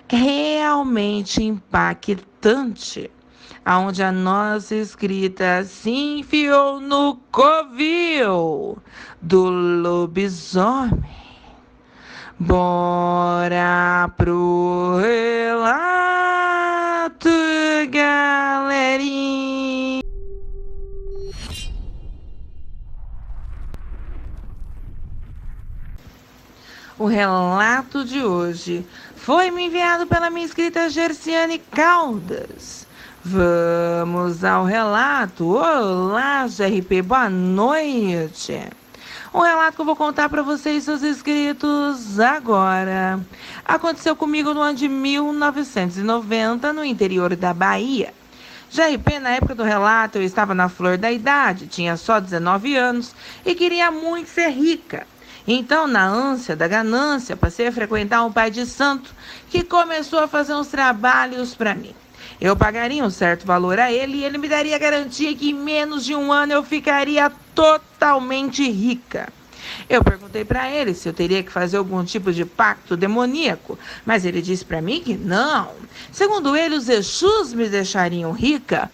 realmente impactante, aonde a nossa escrita se enfiou no covil do lobisomem. Bora pro relato, galerinha! O relato de hoje foi me enviado pela minha inscrita Gerciane Caldas. Vamos ao relato. Olá, GRP, boa noite. O relato que eu vou contar para vocês, seus inscritos, agora. Aconteceu comigo no ano de 1990, no interior da Bahia. GRP, na época do relato, eu estava na flor da idade, tinha só 19 anos e queria muito ser rica. Então, na ânsia da ganância, passei a frequentar um pai de santo que começou a fazer uns trabalhos para mim. Eu pagaria um certo valor a ele e ele me daria a garantia que em menos de um ano eu ficaria totalmente rica. Eu perguntei para ele se eu teria que fazer algum tipo de pacto demoníaco, mas ele disse para mim que não. Segundo ele, os Exus me deixariam rica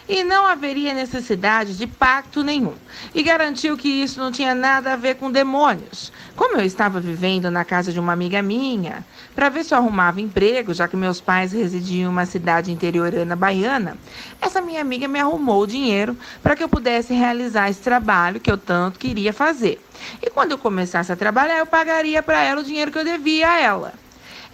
e não haveria necessidade de pacto nenhum, e garantiu que isso não tinha nada a ver com demônios. Como eu estava vivendo na casa de uma amiga minha, para ver se eu arrumava emprego, já que meus pais residiam em uma cidade interiorana baiana, essa minha amiga me arrumou o dinheiro para que eu pudesse realizar esse trabalho que eu tanto queria fazer. E quando eu começasse a trabalhar, eu pagaria para ela o dinheiro que eu devia a ela.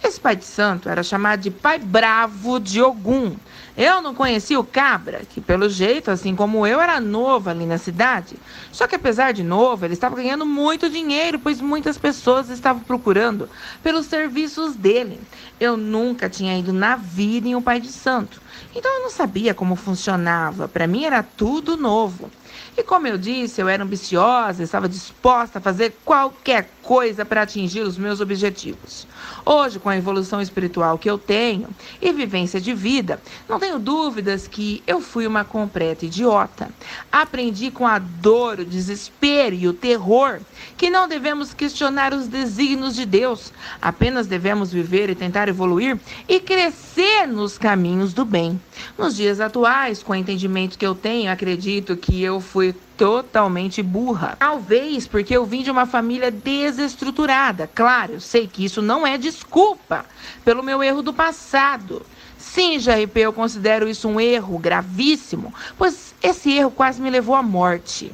Esse pai de santo era chamado de Pai Bravo de Ogum. Eu não conhecia o cabra, que pelo jeito, assim como eu, era novo ali na cidade. Só que apesar de novo, ele estava ganhando muito dinheiro, pois muitas pessoas estavam procurando pelos serviços dele. Eu nunca tinha ido na vida em um pai de santo, então eu não sabia como funcionava. Para mim era tudo novo. E como eu disse, eu era ambiciosa, estava disposta a fazer qualquer coisa para atingir os meus objetivos. Hoje, com a evolução espiritual que eu tenho e vivência de vida, não tenho dúvidas que eu fui uma completa idiota. Aprendi com a dor, o desespero e o terror que não devemos questionar os desígnios de Deus, apenas devemos viver e tentar evoluir e crescer nos caminhos do bem. Nos dias atuais, com o entendimento que eu tenho, acredito que eu fui totalmente burra. Talvez porque eu vim de uma família desestruturada. Claro, eu sei que isso não é desculpa pelo meu erro do passado. Sim, GRP, eu considero isso um erro gravíssimo, pois esse erro quase me levou à morte.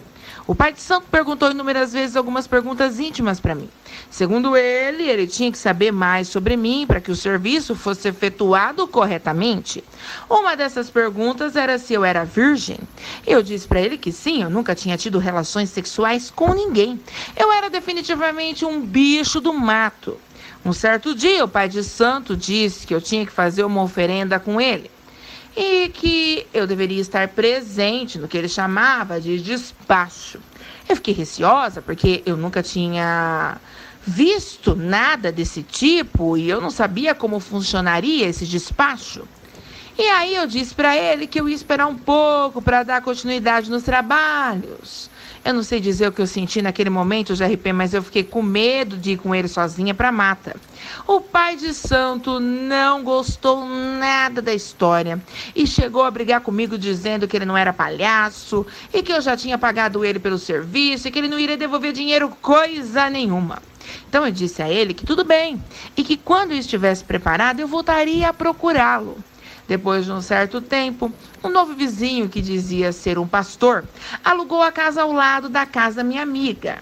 O pai de santo perguntou inúmeras vezes algumas perguntas íntimas para mim. Segundo ele tinha que saber mais sobre mim para que o serviço fosse efetuado corretamente. Uma dessas perguntas era se eu era virgem. Eu disse para ele que sim, eu nunca tinha tido relações sexuais com ninguém. Eu era definitivamente um bicho do mato. Um certo dia, o pai de santo disse que eu tinha que fazer uma oferenda com ele e que eu deveria estar presente no que ele chamava de despacho. Eu fiquei receosa porque eu nunca tinha visto nada desse tipo e eu não sabia como funcionaria esse despacho. E aí eu disse para ele que eu ia esperar um pouco para dar continuidade nos trabalhos. Eu não sei dizer o que eu senti naquele momento, GRP, mas eu fiquei com medo de ir com ele sozinha para a mata. O pai de santo não gostou nada da história e chegou a brigar comigo dizendo que ele não era palhaço e que eu já tinha pagado ele pelo serviço e que ele não iria devolver dinheiro coisa nenhuma. Então eu disse a ele que tudo bem e que quando eu estivesse preparado eu voltaria a procurá-lo. Depois de um certo tempo, um novo vizinho que dizia ser um pastor alugou a casa ao lado da casa da minha amiga.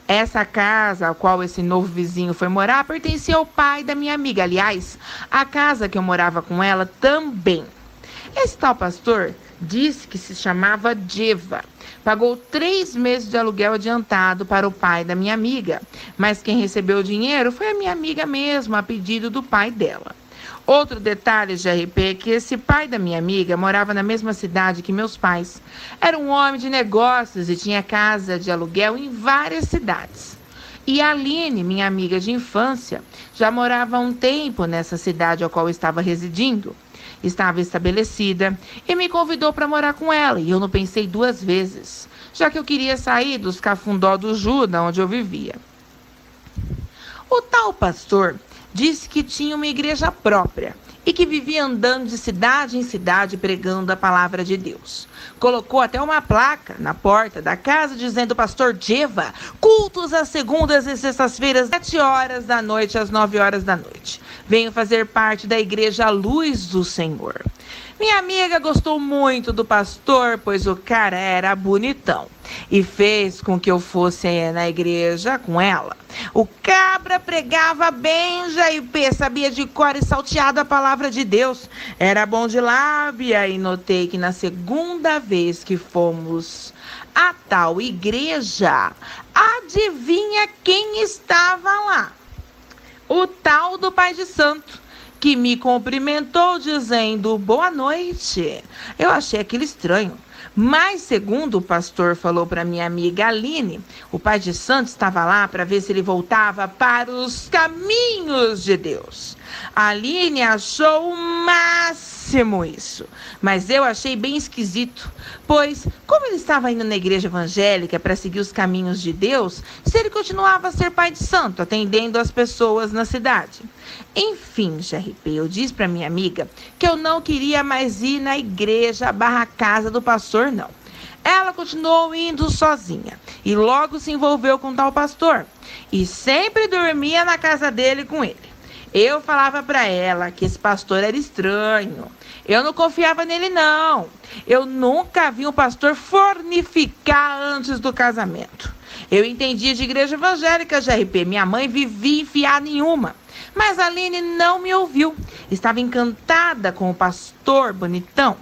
Essa casa, a qual esse novo vizinho foi morar, pertencia ao pai da minha amiga. Aliás, a casa que eu morava com ela também. Esse tal pastor disse que se chamava Diva. Pagou 3 meses de aluguel adiantado para o pai da minha amiga. Mas quem recebeu o dinheiro foi a minha amiga mesmo, a pedido do pai dela. Outro detalhe, GRP, é que esse pai da minha amiga morava na mesma cidade que meus pais. Era um homem de negócios e tinha casa de aluguel em várias cidades. E a Aline, minha amiga de infância, já morava há um tempo nessa cidade ao qual eu estava residindo. Estava estabelecida e me convidou para morar com ela. E eu não pensei 2 vezes, já que eu queria sair dos cafundó do Juda, onde eu vivia. O tal pastor Disse que tinha uma igreja própria e que vivia andando de cidade em cidade pregando a palavra de Deus. Colocou até uma placa na porta da casa dizendo: Pastor Djeva, cultos às segundas e sextas-feiras, 7 horas da noite às 9 horas da noite. Venho fazer parte da igreja Luz do Senhor. Minha amiga gostou muito do pastor, pois o cara era bonitão, e fez com que eu fosse na igreja com ela. O cabra pregava bem, JP, sabia de cor e salteado a palavra de Deus. Era bom de lábia, e notei que na segunda vez que fomos à tal igreja, adivinha quem estava lá? O tal do Pai de Santo, que me cumprimentou dizendo boa noite. Eu achei aquilo estranho. Mas, segundo o pastor falou para minha amiga Aline, o Pai de Santo estava lá para ver se ele voltava para os caminhos de Deus. A Aline achou o máximo isso, mas eu achei bem esquisito, pois como ele estava indo na igreja evangélica para seguir os caminhos de Deus, se ele continuava a ser Pai de Santo, atendendo as pessoas na cidade? Enfim, JRP, eu disse para minha amiga que eu não queria mais ir na igreja / casa do pastor, não. Ela continuou indo sozinha e logo se envolveu com tal pastor e sempre dormia na casa dele com ele. Eu falava para ela que esse pastor era estranho. Eu não confiava nele, não. Eu nunca vi um pastor fornicar antes do casamento. Eu entendia de igreja evangélica, JRP. Minha mãe vivia enfiada em uma. Mas a Aline não me ouviu. Estava encantada com o pastor bonitão.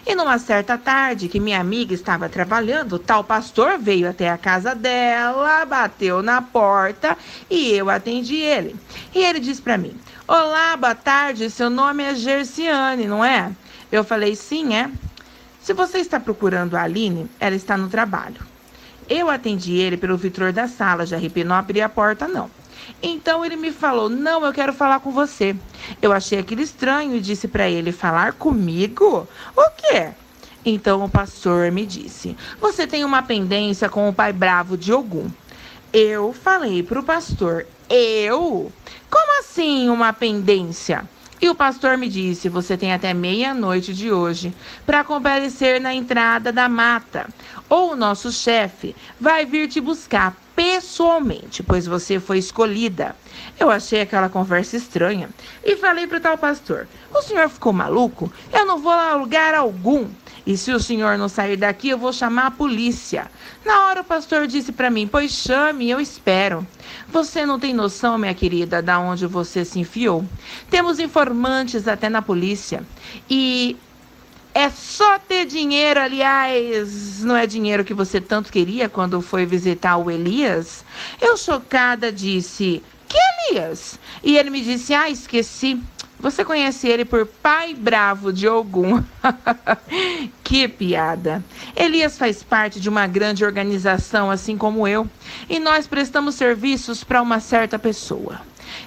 E numa certa tarde, que minha amiga estava trabalhando, o tal pastor veio até a casa dela, bateu na porta e eu atendi ele. E ele disse para mim: olá, boa tarde, seu nome é Gerciane, não é? Eu falei: sim, é. Se você está procurando a Aline, ela está no trabalho. Eu atendi ele pelo vitrô da sala, JRP, não abri a porta, não. Então ele me falou: não, eu quero falar com você. Eu achei aquilo estranho e disse para ele: falar comigo? O quê? Então o pastor me disse: você tem uma pendência com o pai bravo de Ogum. Eu falei para o pastor: eu? Como assim uma pendência? E o pastor me disse: você tem até meia-noite de hoje para comparecer na entrada da mata, ou o nosso chefe vai vir te buscar pessoalmente, pois você foi escolhida. Eu achei aquela conversa estranha e falei para o tal pastor: o senhor ficou maluco? Eu não vou a lugar algum. E se o senhor não sair daqui, eu vou chamar a polícia. Na hora o pastor disse para mim: pois chame, eu espero. Você não tem noção, minha querida, de onde você se enfiou. Temos informantes até na polícia. E é só ter dinheiro, aliás, não é dinheiro que você tanto queria quando foi visitar o Elias? Eu, chocada, disse: que Elias? E ele me disse: ah, esqueci. Você conhece ele por pai bravo de Ogum. Que piada. Elias faz parte de uma grande organização, assim como eu, e nós prestamos serviços para uma certa pessoa.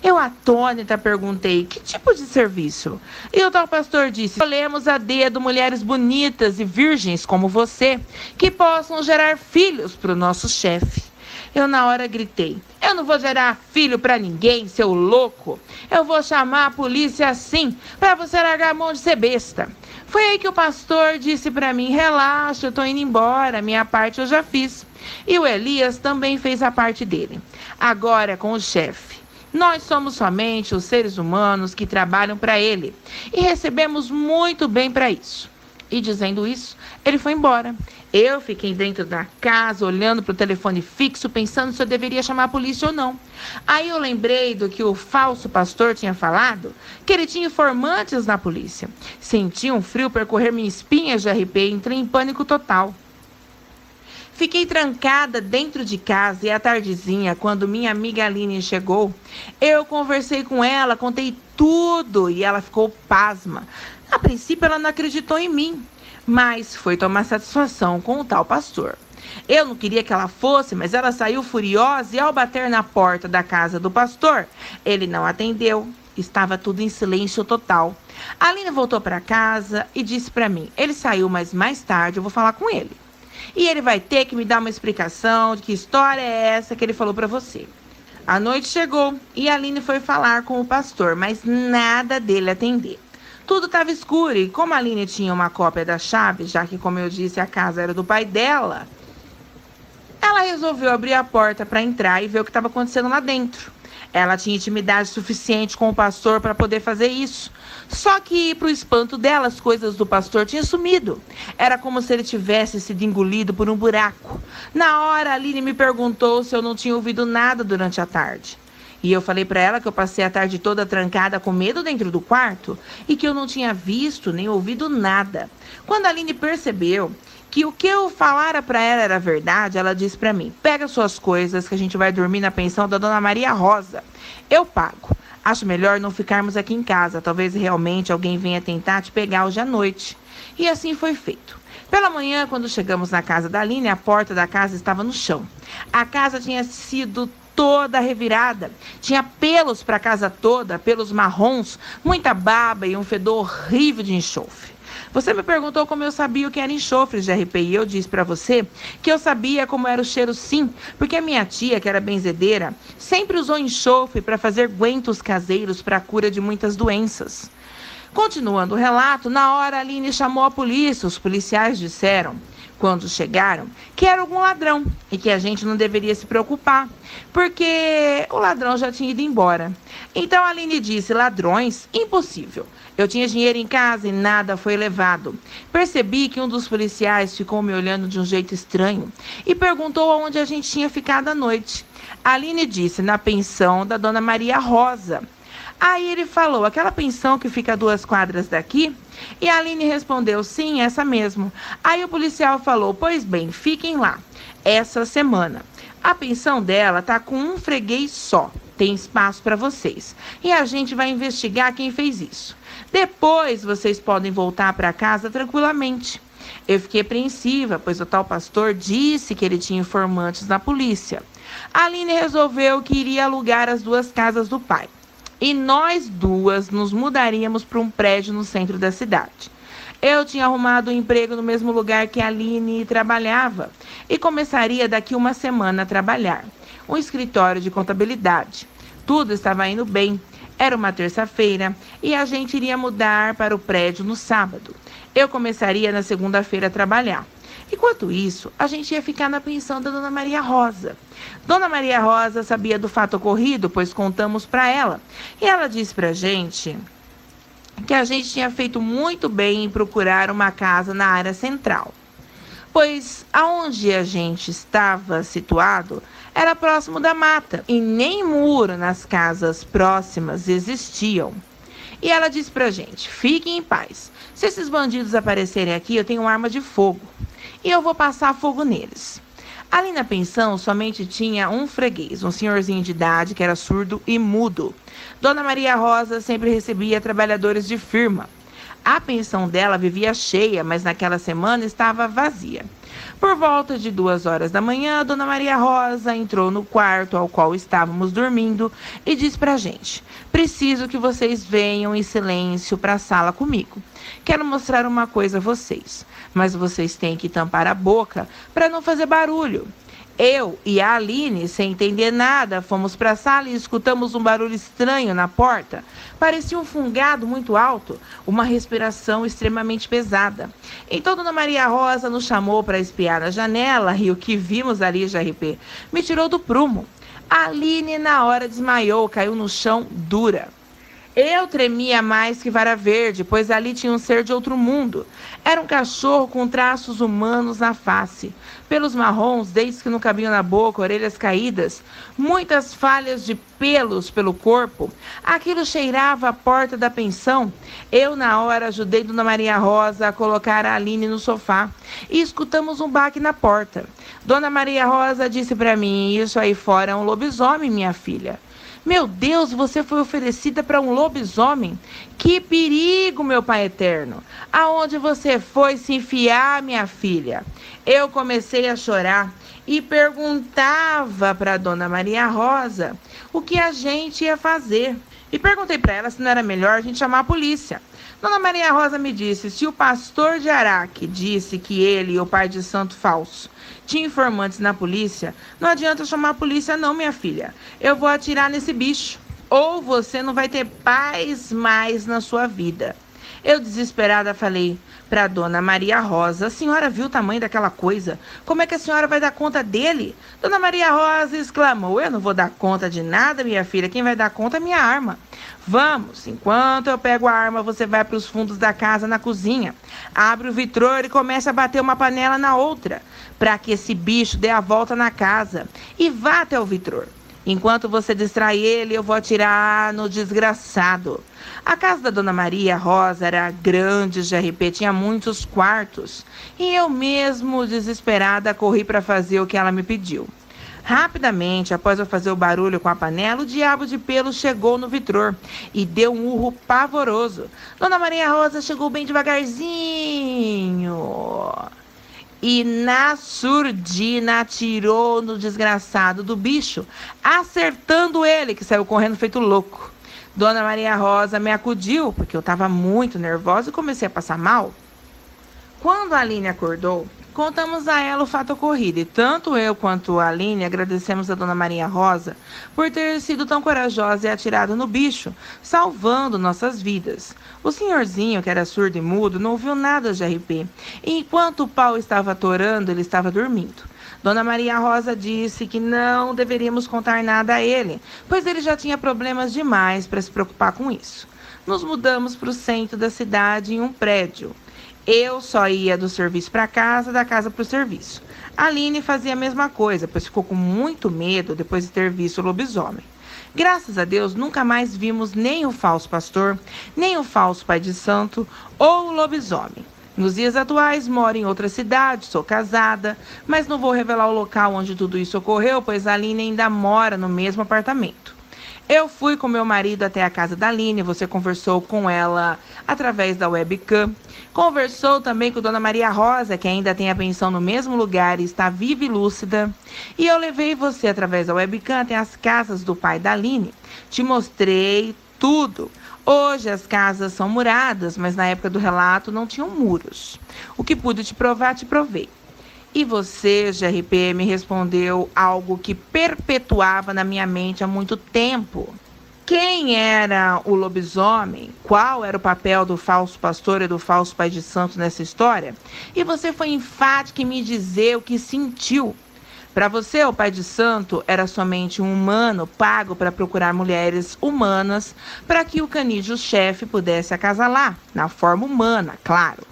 Eu, atônita, perguntei: que tipo de serviço? E o tal pastor disse: escolhemos a dedo mulheres bonitas e virgens como você, que possam gerar filhos para o nosso chefe. Eu, na hora, gritei: eu não vou gerar filho para ninguém, seu louco. Eu vou chamar a polícia assim, para você largar a mão de ser besta. Foi aí que o pastor disse para mim: relaxa, eu tô indo embora, minha parte eu já fiz. E o Elias também fez a parte dele. Agora com o chefe. Nós somos somente os seres humanos que trabalham para ele e recebemos muito bem para isso. E dizendo isso, ele foi embora. Eu fiquei dentro da casa, olhando para o telefone fixo, pensando se eu deveria chamar a polícia ou não. Aí eu lembrei do que o falso pastor tinha falado, que ele tinha informantes na polícia. Senti um frio percorrer minha espinha, JRP, e entrei em pânico total. Fiquei trancada dentro de casa e à tardezinha, quando minha amiga Aline chegou, eu conversei com ela, contei tudo e ela ficou pasma. A princípio ela não acreditou em mim, mas foi tomar satisfação com o tal pastor. Eu não queria que ela fosse, mas ela saiu furiosa e ao bater na porta da casa do pastor, ele não atendeu. Estava tudo em silêncio total. A Aline voltou para casa e disse para mim: ele saiu, mas mais tarde eu vou falar com ele. E ele vai ter que me dar uma explicação de que história é essa que ele falou para você. A noite chegou e a Aline foi falar com o pastor, mas nada dele atender. Tudo estava escuro e como a Aline tinha uma cópia da chave, já que, como eu disse, a casa era do pai dela, ela resolveu abrir a porta para entrar e ver o que estava acontecendo lá dentro. Ela tinha intimidade suficiente com o pastor para poder fazer isso. Só que, para o espanto dela, as coisas do pastor tinham sumido. Era como se ele tivesse sido engolido por um buraco. Na hora, a Aline me perguntou se eu não tinha ouvido nada durante a tarde. E eu falei para ela que eu passei a tarde toda trancada com medo dentro do quarto e que eu não tinha visto nem ouvido nada. Quando a Aline percebeu que o que eu falara para ela era verdade, ela disse para mim: pega suas coisas que a gente vai dormir na pensão da Dona Maria Rosa. Eu pago. Acho melhor não ficarmos aqui em casa. Talvez realmente alguém venha tentar te pegar hoje à noite. E assim foi feito. Pela manhã, quando chegamos na casa da Aline, a porta da casa estava no chão. A casa tinha sido toda revirada. Tinha pelos para a casa toda, pelos marrons, muita baba e um fedor horrível de enxofre. Você me perguntou como eu sabia o que era enxofre, GRP, e eu disse para você que eu sabia como era o cheiro, sim, porque a minha tia, que era benzedeira, sempre usou enxofre para fazer guentos caseiros para a cura de muitas doenças. Continuando o relato, na hora a Aline chamou a polícia. Os policiais disseram, quando chegaram, que era algum ladrão e que a gente não deveria se preocupar, porque o ladrão já tinha ido embora. Então a Aline disse: ladrões? Impossível. Eu tinha dinheiro em casa e nada foi levado. Percebi que um dos policiais ficou me olhando de um jeito estranho e perguntou aonde a gente tinha ficado à noite. A Aline disse: na pensão da Dona Maria Rosa. Aí ele falou: aquela pensão que fica a 2 quadras daqui? E a Aline respondeu: sim, essa mesmo. Aí o policial falou: pois bem, fiquem lá, essa semana. A pensão dela está com um freguês só, tem espaço para vocês. E a gente vai investigar quem fez isso. Depois vocês podem voltar para casa tranquilamente. Eu fiquei apreensiva, pois o tal pastor disse que ele tinha informantes na polícia. A Aline resolveu que iria alugar as 2 casas do pai. E nós duas nos mudaríamos para um prédio no centro da cidade. Eu tinha arrumado um emprego no mesmo lugar que a Aline trabalhava e começaria daqui 1 semana a trabalhar. Um escritório de contabilidade. Tudo estava indo bem. Era uma terça-feira e a gente iria mudar para o prédio no sábado. Eu começaria na segunda-feira a trabalhar. Enquanto isso, a gente ia ficar na pensão da Dona Maria Rosa. Dona Maria Rosa sabia do fato ocorrido, pois contamos para ela. E ela disse para a gente que a gente tinha feito muito bem em procurar uma casa na área central, pois aonde a gente estava situado era próximo da mata e nem muro nas casas próximas existiam. E ela disse pra gente: fiquem em paz. Se esses bandidos aparecerem aqui, eu tenho uma arma de fogo e eu vou passar fogo neles. Ali na pensão somente tinha um freguês, um senhorzinho de idade que era surdo e mudo. Dona Maria Rosa sempre recebia trabalhadores de firma. A pensão dela vivia cheia, mas naquela semana estava vazia. Por volta de 2 horas da manhã, Dona Maria Rosa entrou no quarto ao qual estávamos dormindo e disse pra gente: preciso que vocês venham em silêncio para a sala comigo. Quero mostrar uma coisa a vocês, mas vocês têm que tampar a boca para não fazer barulho. Eu e a Aline, sem entender nada, fomos para a sala e escutamos um barulho estranho na porta. Parecia um fungado muito alto, uma respiração extremamente pesada. Então, Dona Maria Rosa nos chamou para espiar na janela e o que vimos ali, GRP, me tirou do prumo. A Aline, na hora, desmaiou, caiu no chão dura. Eu tremia mais que vara verde, pois ali tinha um ser de outro mundo. Era um cachorro com traços humanos na face, pelos marrons, dentes que não cabiam na boca, orelhas caídas, muitas falhas de pelos pelo corpo. Aquilo cheirava a porta da pensão. Eu, na hora, ajudei Dona Maria Rosa a colocar a Aline no sofá e escutamos um baque na porta. Dona Maria Rosa disse para mim: isso aí fora é um lobisomem, minha filha. Meu Deus, você foi oferecida para um lobisomem? Que perigo, meu Pai eterno! Aonde você foi se enfiar, minha filha? Eu comecei a chorar e perguntava para Dona Maria Rosa o que a gente ia fazer. E perguntei para ela se não era melhor a gente chamar a polícia. Dona Maria Rosa me disse, se o pastor de Araque disse que ele e o pai de santo falso tinham informantes na polícia, não adianta chamar a polícia não, minha filha. Eu vou atirar nesse bicho. Ou você não vai ter paz mais na sua vida. Eu, desesperada, falei para Dona Maria Rosa, a senhora viu o tamanho daquela coisa? Como é que a senhora vai dar conta dele? Dona Maria Rosa exclamou, eu não vou dar conta de nada, minha filha, quem vai dar conta é minha arma. Vamos, enquanto eu pego a arma, você vai para os fundos da casa, na cozinha. Abre o vitrô e começa a bater uma panela na outra, para que esse bicho dê a volta na casa. E vá até o vitrô. Enquanto você distrai ele, eu vou atirar no desgraçado. A casa da Dona Maria Rosa era grande, GRP, tinha muitos quartos. E eu mesmo, desesperada, corri para fazer o que ela me pediu. Rapidamente, após eu fazer o barulho com a panela, o diabo de pelo chegou no vitrô e deu um urro pavoroso. Dona Maria Rosa chegou bem devagarzinho e na surdina atirou no desgraçado do bicho, acertando ele, que saiu correndo feito louco. Dona Maria Rosa me acudiu, porque eu estava muito nervosa e comecei a passar mal. Quando a Aline acordou, contamos a ela o fato ocorrido e tanto eu quanto a Aline agradecemos a Dona Maria Rosa por ter sido tão corajosa e atirado no bicho, salvando nossas vidas. O senhorzinho, que era surdo e mudo, não ouviu nada de RP. E enquanto o pau estava atorando, ele estava dormindo. Dona Maria Rosa disse que não deveríamos contar nada a ele, pois ele já tinha problemas demais para se preocupar com isso. Nos mudamos para o centro da cidade em um prédio. Eu só ia do serviço para casa, da casa para o serviço. A Aline fazia a mesma coisa, pois ficou com muito medo depois de ter visto o lobisomem. Graças a Deus, nunca mais vimos nem o falso pastor, nem o falso pai de santo ou o lobisomem. Nos dias atuais, moro em outra cidade, sou casada, mas não vou revelar o local onde tudo isso ocorreu, pois a Aline ainda mora no mesmo apartamento. Eu fui com meu marido até a casa da Aline, você conversou com ela através da webcam. Conversou também com Dona Maria Rosa, que ainda tem a pensão no mesmo lugar e está viva e lúcida. E eu levei você através da webcam até as casas do pai da Aline. Te mostrei tudo. Hoje as casas são muradas, mas na época do relato não tinham muros. O que pude te provar, te provei. E você, GRP, me respondeu algo que perpetuava na minha mente há muito tempo. Quem era o lobisomem? Qual era o papel do falso pastor e do falso pai de santo nessa história? E você foi enfática em me dizer o que sentiu. Para você, o pai de santo era somente um humano pago para procurar mulheres humanas para que o canídeo-chefe pudesse acasalar, na forma humana, claro.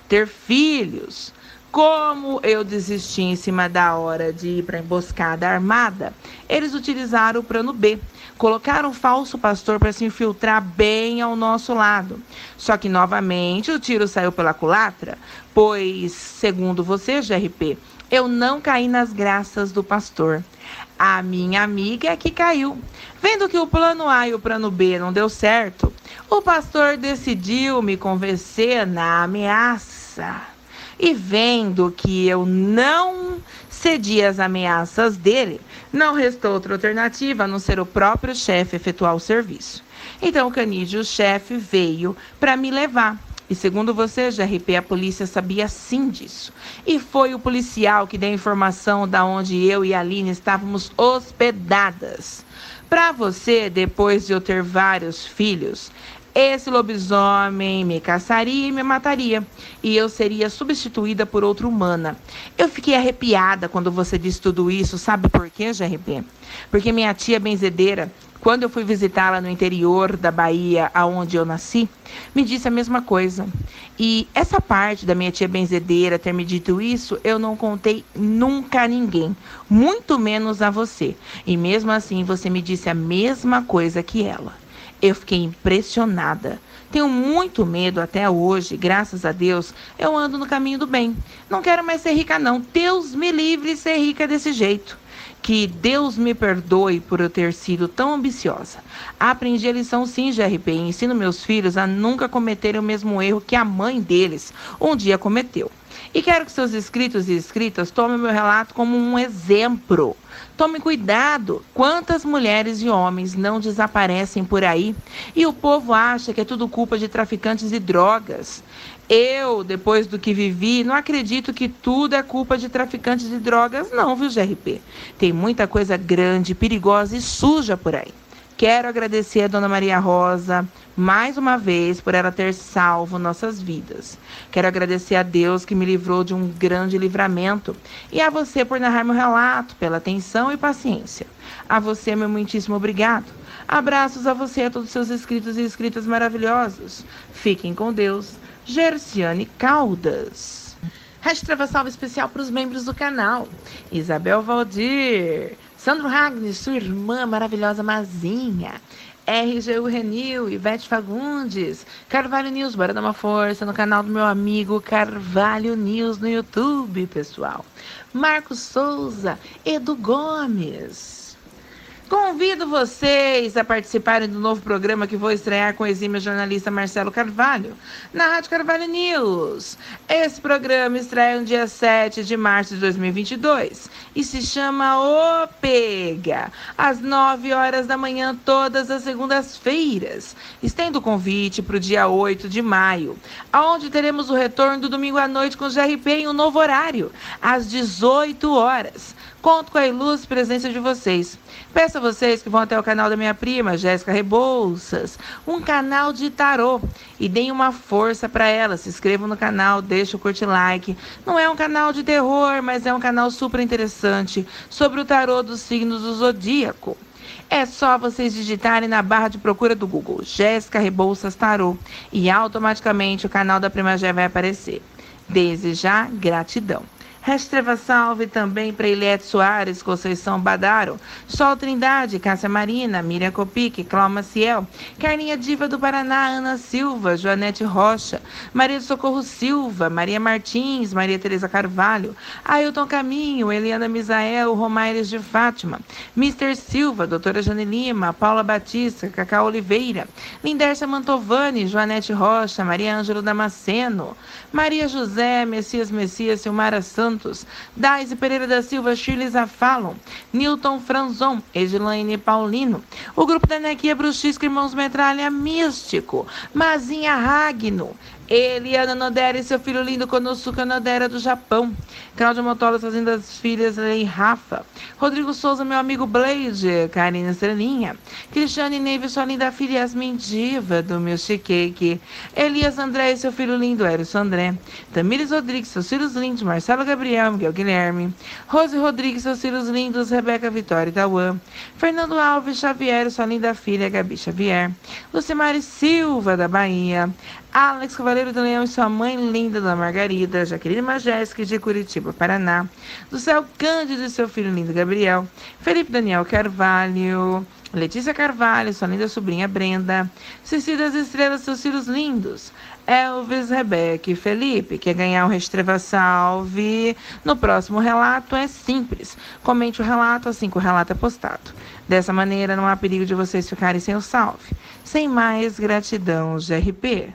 Ter filhos. Como eu desisti em cima da hora de ir para a emboscada armada, eles utilizaram o plano B. Colocaram um falso pastor para se infiltrar bem ao nosso lado. Só que, novamente, o tiro saiu pela culatra, pois, segundo você, GRP, eu não caí nas graças do pastor. A minha amiga é que caiu. Vendo que o plano A e o plano B não deu certo, o pastor decidiu me convencer na ameaça. E vendo que eu não cedi às ameaças dele, não restou outra alternativa a não ser o próprio chefe efetuar o serviço. Então o canídeo-chefe veio para me levar. E segundo você, GRP, a polícia sabia sim disso. E foi o policial que deu a informação da onde eu e a Aline estávamos hospedadas. Para você, depois de eu ter vários filhos, esse lobisomem me caçaria e me mataria, e eu seria substituída por outra humana. Eu fiquei arrepiada quando você disse tudo isso, sabe por quê, GRP? Porque minha tia benzedeira, quando eu fui visitá-la no interior da Bahia, aonde eu nasci, me disse a mesma coisa. E essa parte da minha tia benzedeira ter me dito isso, eu não contei nunca a ninguém, muito menos a você. E mesmo assim, você me disse a mesma coisa que ela. Eu fiquei impressionada. Tenho muito medo até hoje, graças a Deus, eu ando no caminho do bem. Não quero mais ser rica, não. Deus me livre de ser rica desse jeito. Que Deus me perdoe por eu ter sido tão ambiciosa. Aprendi a lição sim, GRP, e ensino meus filhos a nunca cometerem o mesmo erro que a mãe deles um dia cometeu. E quero que seus inscritos e inscritas tomem o meu relato como um exemplo. Tome cuidado, quantas mulheres e homens não desaparecem por aí e o povo acha que é tudo culpa de traficantes de drogas. Eu, depois do que vivi, não acredito que tudo é culpa de traficantes de drogas não, viu, GRP? Tem muita coisa grande, perigosa e suja por aí. Quero agradecer a Dona Maria Rosa, mais uma vez, por ela ter salvo nossas vidas. Quero agradecer a Deus que me livrou de um grande livramento e a você por narrar meu relato, pela atenção e paciência. A você, meu muitíssimo obrigado. Abraços a você e a todos os seus inscritos e inscritas maravilhosos. Fiquem com Deus. Gerciane Caldas. Hashtag salve especial para os membros do canal. Isabel Valdir, Sandro Ragni, sua irmã maravilhosa Mazinha, RGU Renil, Ivete Fagundes, Carvalho News, bora dar uma força no canal do meu amigo Carvalho News no YouTube, pessoal. Marcos Souza, Edu Gomes. Convido vocês a participarem do novo programa que vou estrear com o exímio jornalista Marcelo Carvalho, na Rádio Carvalho News. Esse programa estreia no dia 7 de março de 2022 e se chama O Pega, às 9 horas da manhã, todas as segundas-feiras. Estendo o convite para o dia 8 de maio, onde teremos o retorno do domingo à noite com o GRP em um novo horário, às 18 horas. Conto com a ilustre presença de vocês. Peço a vocês que vão até o canal da minha prima, Jéssica Rebouças, um canal de tarô, e deem uma força para ela. Se inscrevam no canal, deixem o curtir like. Não é um canal de terror, mas é um canal super interessante sobre o tarô dos signos do zodíaco. É só vocês digitarem na barra de procura do Google Jéssica Rebouças Tarô e automaticamente o canal da Prima Gé vai aparecer. Desde já, gratidão. Hashtag salve também para Eliette Soares, Conceição Badaro, Sol Trindade, Cássia Marina, Miriam Copique, Cláudia Maciel, Carlinha Diva do Paraná, Ana Silva, Joanete Rocha, Maria do Socorro Silva, Maria Martins, Maria Tereza Carvalho, Ailton Caminho, Eliana Misael, Romaires de Fátima, Mr. Silva, Doutora Jane Lima, Paula Batista, Cacá Oliveira, Lindercia Mantovani, Joanete Rocha, Maria Ângelo Damasceno, Maria José, Messias, Silmara Santos, Daisy Pereira da Silva, Shirley Zafalon, Newton Franzon, Edilaine Paulino, o grupo da Nequia Bruxisca, Irmãos Metralha Místico, Mazinha Ragno, Eliana Nodera e seu filho lindo Konosuke Nodera do Japão, Cláudia Motola fazendo as filhas Lei Rafa, Rodrigo Souza, meu amigo Blade, Karina Estrelinha, Cristiane Neve, sua linda filha Yasmin Diva do Milk Cake, Elias André e seu filho lindo Erison André, Tamires Rodrigues, seus filhos lindos Marcelo Gabriel, Miguel Guilherme, Rose Rodrigues, seus filhos lindos Rebeca Vitória e Tauã, Fernando Alves Xavier, sua linda filha Gabi Xavier, Lucimari Silva da Bahia, Alex Cavaleiro do Leão e sua mãe linda, da Margarida, Jaqueline Majestic de Curitiba, Paraná, do Céu Cândido e seu filho lindo Gabriel, Felipe Daniel Carvalho, Letícia Carvalho, sua linda sobrinha Brenda, Cici das Estrelas, seus filhos lindos, Elvis, Rebeca e Felipe. Quer ganhar um Restreva Salve? No próximo relato é simples. Comente o relato assim que o relato é postado. Dessa maneira não há perigo de vocês ficarem sem o salve. Sem mais, gratidão, GRP.